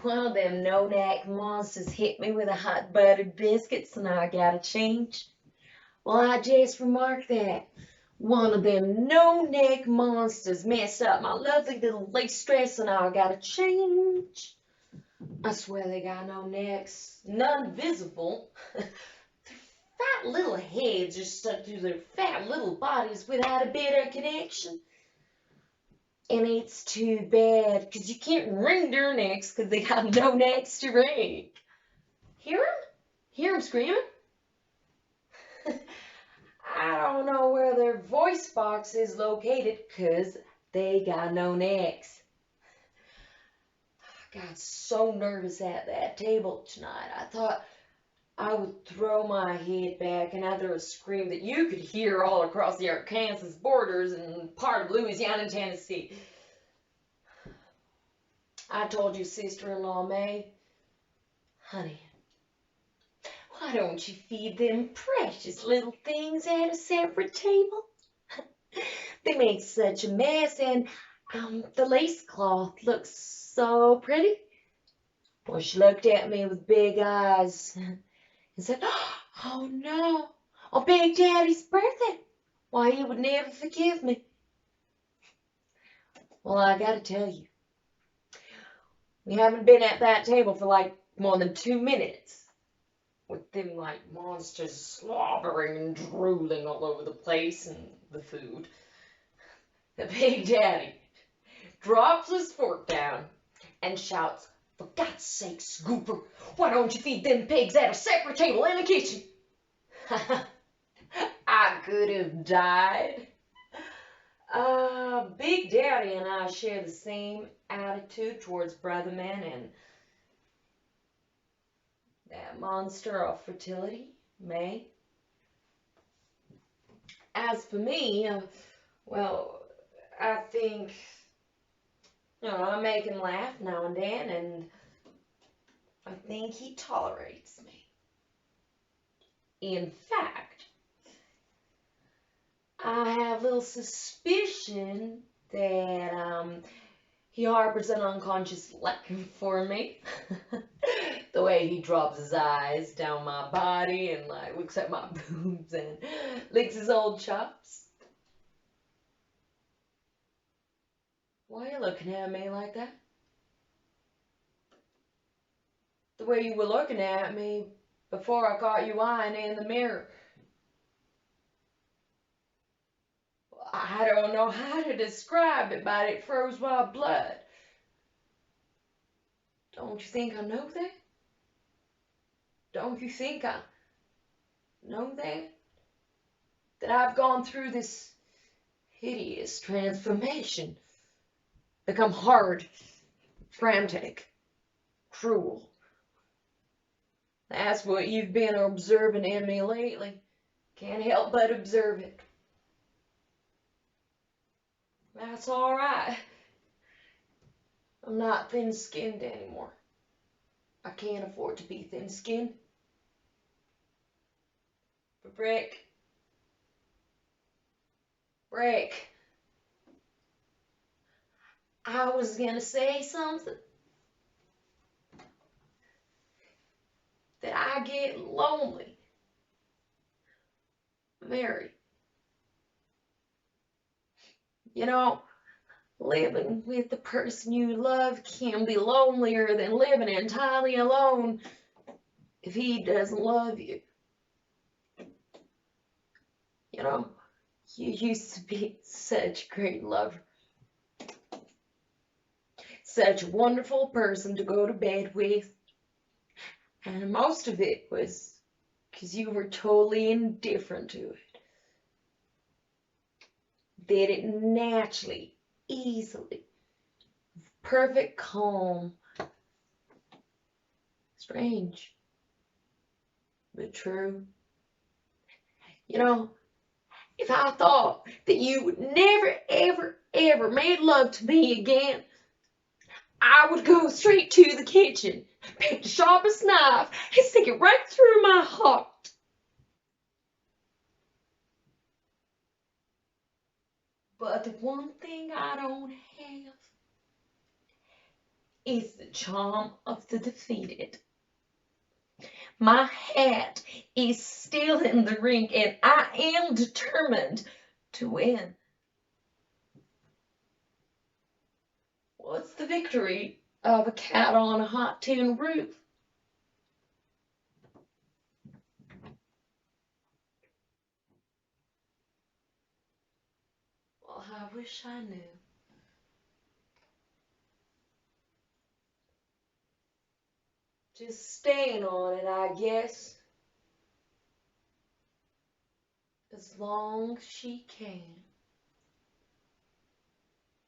One of them no-neck monsters hit me with a hot buttered biscuit, so now I gotta change. Well, I just remarked that. One of them no-neck monsters messed up my lovely little lace dress, so now I gotta change. I swear they got no necks, none visible. Their fat little heads are stuck through their fat little bodies without a bit of connection. And it's too bad, 'cause you can't wring their necks 'cause they got no necks to wring. Hear 'em? Hear 'em screaming? I don't know where their voice box is located 'cause they got no necks. I got so nervous at that table tonight. I thought I would throw my head back and utter a scream that you could hear all across the Arkansas borders and part of Louisiana and Tennessee. I told you, sister-in-law May, honey, why don't you feed them precious little things at a separate table? They make such a mess, and the lace cloth looks so pretty. Well, she looked at me with big eyes and said, oh no, on Big Daddy's birthday. Why, he would never forgive me. Well, I gotta tell you, we haven't been at that table for like more than 2 minutes, with them like monsters slobbering and drooling all over the place and the food. The Big Daddy drops his fork down and shouts, for God's sake, Scooper, why don't you feed them pigs at a separate table in the kitchen? I could have died. Big Daddy and I share the same attitude towards Brother Man and that monster of fertility, May. As for me, well, I think, I make him laugh now and then, and I think he tolerates me. In fact, I have a little suspicion that he harbors an unconscious liking for me. The way he drops his eyes down my body and like looks at my boobs and licks his old chops. Why are you looking at me like that? The way you were looking at me before I caught you eyeing in the mirror. I don't know how to describe it, but it froze my blood. Don't you think I know that? Don't you think I know that? That I've gone through this hideous transformation. Become hard, frantic, cruel. That's what you've been observing in me lately. Can't help but observe it. That's all right. I'm not thin-skinned anymore. I can't afford to be thin-skinned. But Brick, I was gonna say something. That I get lonely. Mary, living with the person you love can be lonelier than living entirely alone if he doesn't love you. You used to be such a great lover. Such a wonderful person to go to bed with. And most of it was because you were totally indifferent to it. Did it naturally, easily, perfect calm. Strange, but true. If I thought that you would never, ever, ever make love to me again, I would go straight to the kitchen, pick the sharpest knife, and stick it right through my heart. But the one thing I don't have is the charm of the defeated. My hat is still in the ring, and I am determined to win. What's the victory of a cat on a hot tin roof? Well, I wish I knew. Just staying on it, I guess. As long as she can.